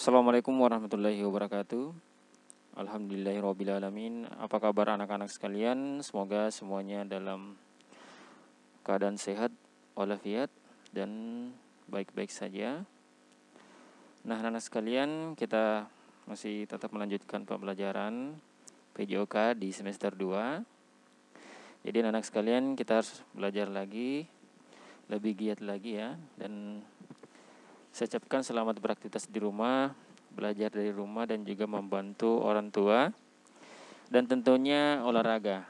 Assalamualaikum warahmatullahi wabarakatuh. Alhamdulillahirrabbilalamin. Apa kabar anak-anak sekalian? Semoga semuanya dalam keadaan sehat walafiat dan baik-baik saja. Nah, anak-anak sekalian, kita masih tetap melanjutkan pembelajaran PJOK di semester 2. Jadi anak-anak sekalian, kita harus belajar lagi, lebih giat lagi ya. Dan saya ucapkan selamat beraktivitas di rumah, belajar dari rumah dan juga membantu orang tua, dan tentunya olahraga.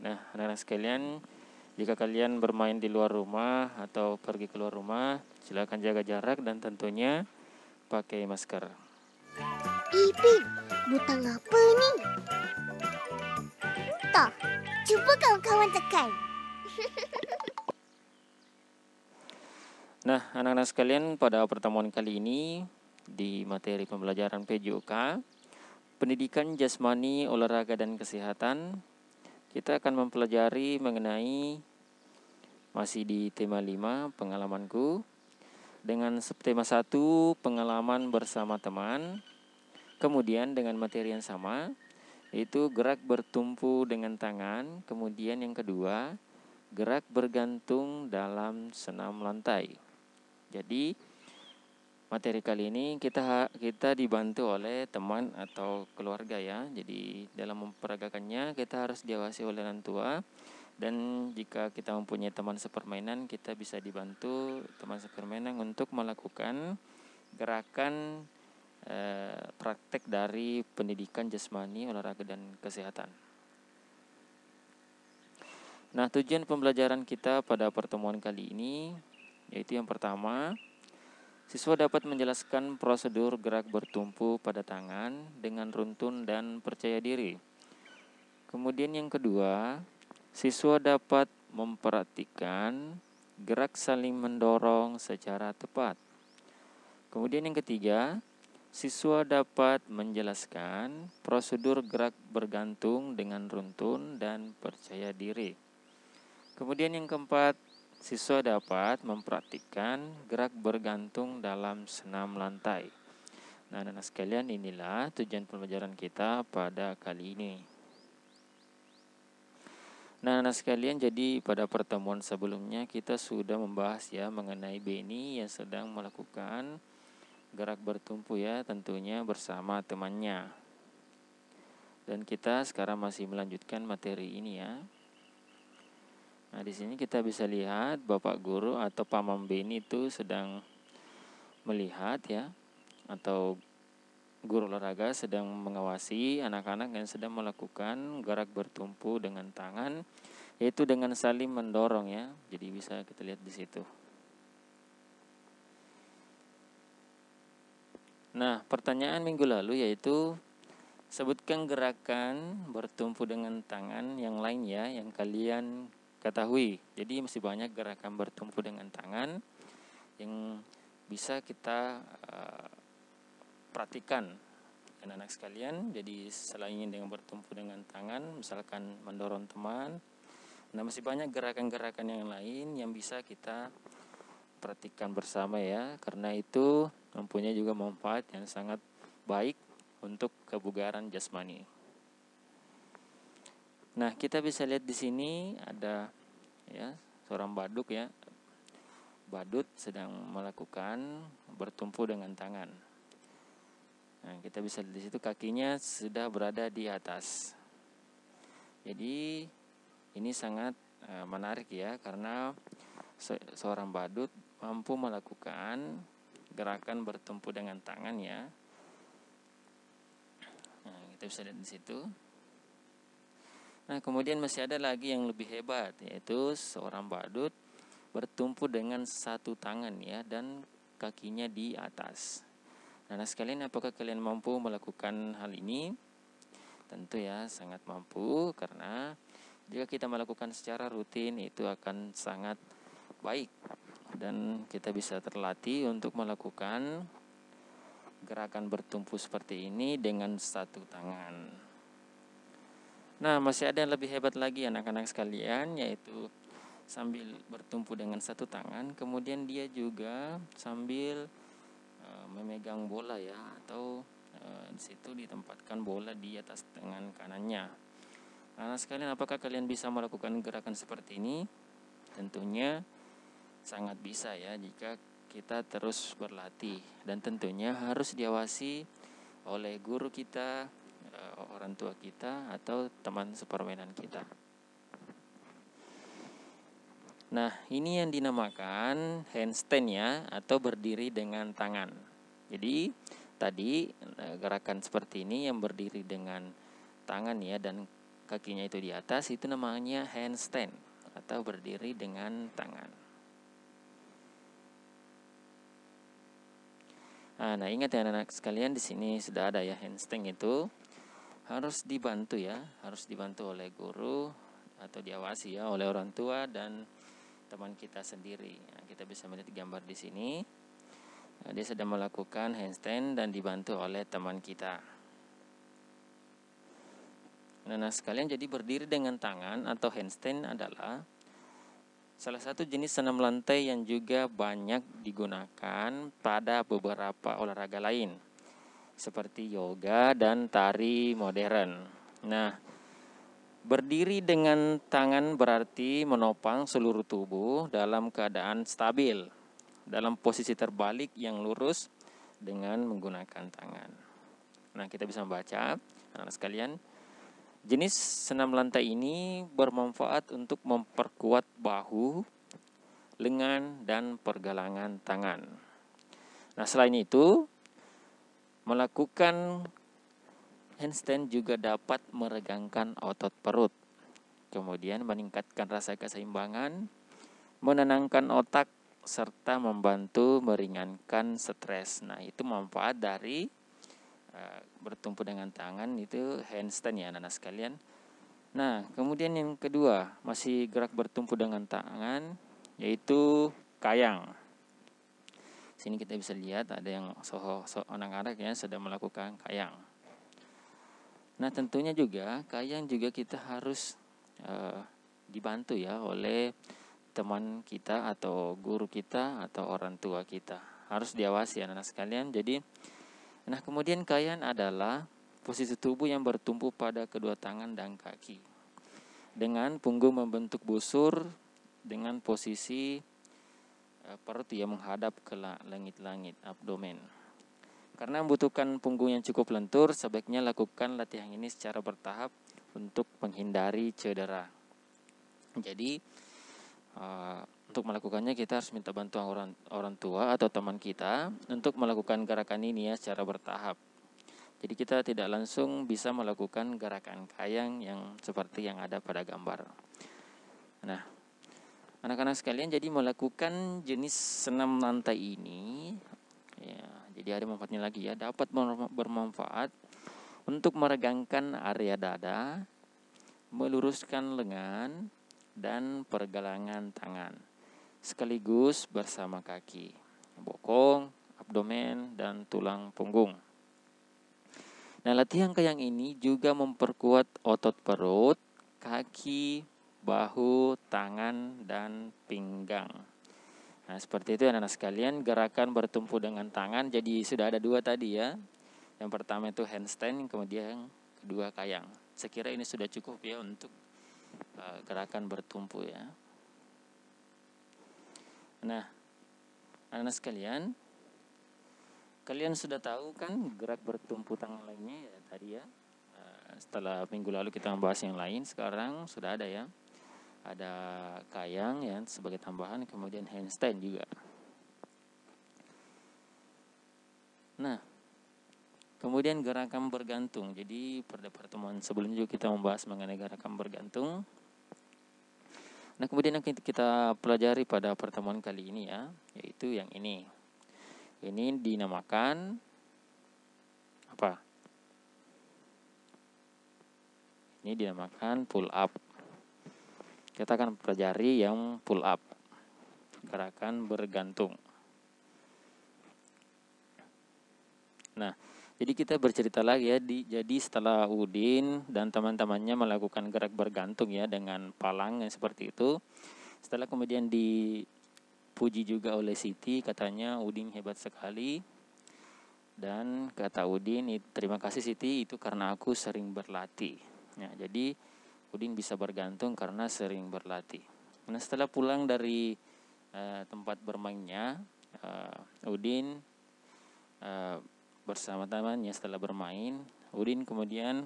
Nah, anak-anak sekalian, jika kalian bermain di luar rumah atau pergi keluar rumah, silakan jaga jarak dan tentunya pakai masker. Ipin, butang apa ni? Tak, cuba kawan-kawan tekan. Nah, anak-anak sekalian, pada pertemuan kali ini di materi pembelajaran PJOK, pendidikan jasmani, olahraga dan kesehatan, kita akan mempelajari mengenai masih di tema 5, pengalamanku, dengan subtema 1, pengalaman bersama teman. Kemudian dengan materi yang sama, yaitu gerak bertumpu dengan tangan. Kemudian yang kedua, gerak bergantung dalam senam lantai. Jadi materi kali ini kita dibantu oleh teman atau keluarga ya. Jadi dalam memperagakannya kita harus diawasi oleh orang tua. Dan jika kita mempunyai teman sepermainan, kita bisa dibantu teman sepermainan untuk melakukan gerakan praktek dari pendidikan jasmani, olahraga dan kesehatan. Nah, tujuan pembelajaran kita pada pertemuan kali ini yaitu yang pertama, siswa dapat menjelaskan prosedur gerak bertumpu pada tangan dengan runtun dan percaya diri. Kemudian yang kedua, siswa dapat memperhatikan gerak saling mendorong secara tepat. Kemudian yang ketiga, siswa dapat menjelaskan prosedur gerak bergantung dengan runtun dan percaya diri. Kemudian yang keempat, siswa dapat mempraktikkan gerak bergantung dalam senam lantai. Nah, anak-anak sekalian, inilah tujuan pembelajaran kita pada kali ini. Nah, anak sekalian, jadi pada pertemuan sebelumnya kita sudah membahas ya mengenai Beni yang sedang melakukan gerak bertumpu ya, tentunya bersama temannya. Dan kita sekarang masih melanjutkan materi ini ya. Nah, di sini kita bisa lihat Bapak Guru atau Paman Beni itu sedang melihat ya, atau guru olahraga sedang mengawasi anak-anak yang sedang melakukan gerak bertumpu dengan tangan, yaitu dengan saling mendorong ya. Jadi bisa kita lihat di situ. Nah, pertanyaan minggu lalu yaitu sebutkan gerakan bertumpu dengan tangan yang lain ya, yang kalian ketahui. Jadi masih banyak gerakan bertumpu dengan tangan yang bisa kita perhatikan anak-anak sekalian. Jadi selain dengan bertumpu dengan tangan, misalkan mendorong teman, nah masih banyak gerakan-gerakan yang lain yang bisa kita perhatikan bersama ya, karena itu mempunyai juga manfaat yang sangat baik untuk kebugaran jasmani. Nah, kita bisa lihat di sini ada ya seorang badut ya. Badut sedang melakukan bertumpu dengan tangan. Nah, kita bisa lihat di situ kakinya sudah berada di atas. Jadi ini sangat menarik ya, karena seorang badut mampu melakukan gerakan bertumpu dengan tangan ya. Nah, kita bisa lihat di situ. Nah, kemudian masih ada lagi yang lebih hebat, yaitu seorang badut bertumpu dengan satu tangan ya, dan kakinya di atas. Nah, sekalian, apakah kalian mampu melakukan hal ini? Tentu ya, sangat mampu, karena jika kita melakukan secara rutin itu akan sangat baik dan kita bisa terlatih untuk melakukan gerakan bertumpu seperti ini dengan satu tangan. Nah, masih ada yang lebih hebat lagi anak-anak sekalian, yaitu sambil bertumpu dengan satu tangan, kemudian dia juga sambil memegang bola ya, atau di situ ditempatkan bola di atas tangan kanannya. Nah, sekalian, apakah kalian bisa melakukan gerakan seperti ini? Tentunya sangat bisa ya jika kita terus berlatih, dan tentunya harus diawasi oleh guru kita, orang tua kita, atau teman sepermainan kita. Nah, ini yang dinamakan handstand ya, atau berdiri dengan tangan. Jadi tadi gerakan seperti ini yang berdiri dengan tangan ya, dan kakinya itu di atas, itu namanya handstand atau berdiri dengan tangan. Nah, ingat ya anak-anak sekalian, di sini sudah ada ya, handstand itu harus dibantu ya, harus dibantu oleh guru atau diawasi ya oleh orang tua dan teman kita sendiri. Nah, kita bisa melihat gambar di sini. Dia sedang melakukan handstand dan dibantu oleh teman kita. Nah, sekalian, jadi berdiri dengan tangan atau handstand adalah salah satu jenis senam lantai yang juga banyak digunakan pada beberapa olahraga lain, seperti yoga dan tari modern. Nah, berdiri dengan tangan berarti menopang seluruh tubuh dalam keadaan stabil, dalam posisi terbalik yang lurus dengan menggunakan tangan. Nah, kita bisa membaca, anak-anak sekalian, jenis senam lantai ini bermanfaat untuk memperkuat bahu, lengan, dan pergelangan tangan. Nah, selain itu, melakukan handstand juga dapat meregangkan otot perut, kemudian meningkatkan rasa keseimbangan, menenangkan otak, serta membantu meringankan stres. Nah, itu manfaat dari bertumpu dengan tangan, itu handstand ya anak-anak sekalian. Nah, kemudian yang kedua, masih gerak bertumpu dengan tangan, yaitu kayang. Sini kita bisa lihat ada yang anak-anak ya sedang melakukan kayang. Nah, tentunya juga kayang juga kita harus dibantu ya oleh teman kita atau guru kita atau orang tua kita. Harus diawasi anak-anak sekalian. Jadi, nah, kemudian kayang adalah posisi tubuh yang bertumpu pada kedua tangan dan kaki, dengan punggung membentuk busur dengan posisi perut yang menghadap ke langit-langit, abdomen. Karena membutuhkan punggung yang cukup lentur, sebaiknya lakukan latihan ini secara bertahap untuk menghindari cedera. Jadi, untuk melakukannya kita harus minta bantuan orang tua atau teman kita untuk melakukan gerakan ini ya secara bertahap. Jadi kita tidak langsung bisa melakukan gerakan kayang yang seperti yang ada pada gambar. Nah, anak-anak sekalian, jadi melakukan jenis senam lantai ini ya, jadi ada manfaatnya lagi ya, dapat bermanfaat untuk meregangkan area dada, meluruskan lengan dan pergelangan tangan, sekaligus bersama kaki, bokong, abdomen, dan tulang punggung. Nah, latihan kayang ini juga memperkuat otot perut, kaki, bahu, tangan, dan pinggang. Nah, seperti itu anak-anak sekalian, gerakan bertumpu dengan tangan. Jadi sudah ada dua tadi ya. Yang pertama itu handstand, kemudian kedua kayang. Sekira ini sudah cukup ya untuk gerakan bertumpu ya. Nah, anak-anak sekalian, kalian sudah tahu kan gerak bertumpu tangan lainnya ya tadi ya. Setelah minggu lalu kita membahas yang lain, sekarang sudah ada ya. Ada kayang ya sebagai tambahan, kemudian handstand juga. Nah, kemudian gerakan bergantung. Jadi pada pertemuan sebelumnya juga kita membahas mengenai gerakan bergantung. Nah, kemudian yang kita pelajari pada pertemuan kali ini ya, yaitu yang ini. Ini dinamakan apa? Ini dinamakan pull up. Kita akan pelajari yang pull up, gerakan bergantung. Nah, jadi kita bercerita lagi ya, jadi setelah Udin dan teman-temannya melakukan gerak bergantung ya dengan palang yang seperti itu, setelah kemudian dipuji juga oleh Siti, katanya Udin hebat sekali, Dan kata Udin, terima kasih Siti, itu karena aku sering berlatih. Ya, jadi Udin bisa bergantung karena sering berlatih. Nah, setelah pulang dari tempat bermainnya, Udin bersama temannya setelah bermain, Udin kemudian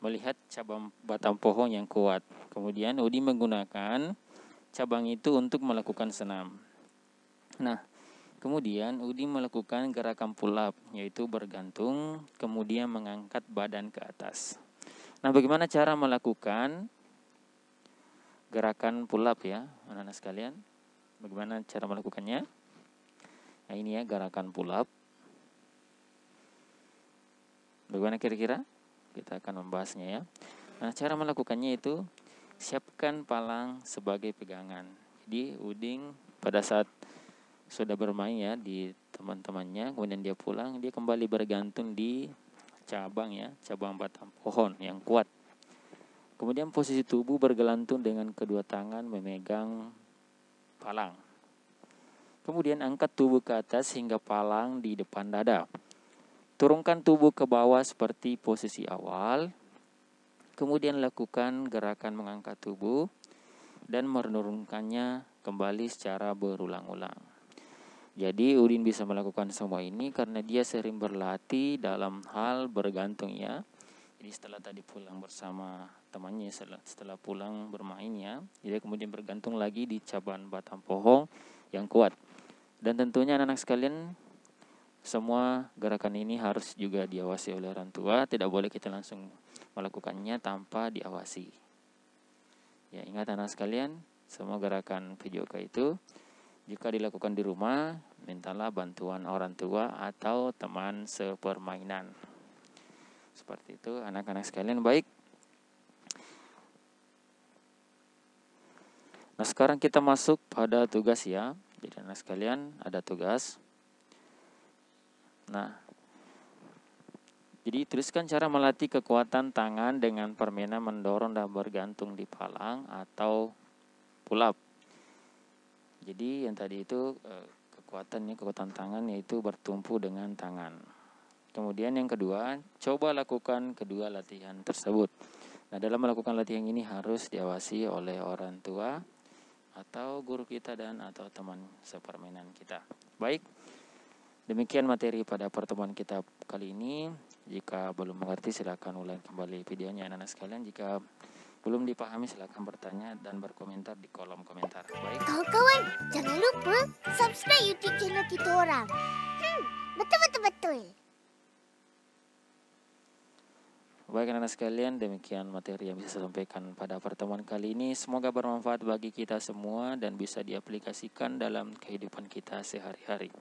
melihat cabang batang pohon yang kuat. Kemudian Udin menggunakan cabang itu untuk melakukan senam. Nah, kemudian Udin melakukan gerakan pull up, yaitu bergantung, kemudian mengangkat badan ke atas. Nah, bagaimana cara melakukan gerakan pull up ya, anak-anak sekalian? Bagaimana cara melakukannya? Nah, ini ya gerakan pull up. Bagaimana kira-kira? Kita akan membahasnya ya. Nah, cara melakukannya itu siapkan palang sebagai pegangan. Jadi Udin pada saat sudah bermain ya di teman-temannya, kemudian dia pulang, dia kembali bergantung di cabang ya, cabang batang pohon yang kuat. Kemudian posisi tubuh bergelantung dengan kedua tangan memegang palang. Kemudian angkat tubuh ke atas hingga palang di depan dada. Turunkan tubuh ke bawah seperti posisi awal. Kemudian lakukan gerakan mengangkat tubuh dan menurunkannya kembali secara berulang-ulang. Jadi Udin bisa melakukan semua ini karena dia sering berlatih dalam hal bergantung ya. Jadi setelah tadi pulang bersama temannya, setelah pulang bermain ya, dia kemudian bergantung lagi di cabang batang pohon yang kuat. Dan tentunya anak-anak sekalian, semua gerakan ini harus juga diawasi oleh orang tua. Tidak boleh kita langsung melakukannya tanpa diawasi. Ya, ingat anak sekalian, semua gerakan PJOK itu jika dilakukan di rumah, mintalah bantuan orang tua atau teman sepermainan. Seperti itu anak-anak sekalian. Baik. Nah, sekarang kita masuk pada tugas ya. Jadi anak sekalian ada tugas. Nah, jadi tuliskan cara melatih kekuatan tangan dengan permainan mendorong dan bergantung di palang atau pull up. Jadi yang tadi itu kekuatan tangan yaitu bertumpu dengan tangan. Kemudian yang kedua, coba lakukan kedua latihan tersebut. Nah, dalam melakukan latihan ini harus diawasi oleh orang tua atau guru kita dan atau teman sepermainan kita. Baik, demikian materi pada pertemuan kita kali ini. Jika belum mengerti silakan ulang kembali videonya anak-anak sekalian. Jika belum dipahami silakan bertanya dan berkomentar di kolom komentar. Baik. Kawan-kawan, jangan lupa subscribe YouTube channel kita orang. Betul. Baik anak-anak sekalian, demikian materi yang bisa saya sampaikan pada pertemuan kali ini. Semoga bermanfaat bagi kita semua dan bisa diaplikasikan dalam kehidupan kita sehari-hari.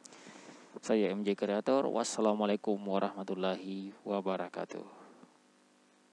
Saya MJ Kreator. Wassalamualaikum warahmatullahi wabarakatuh.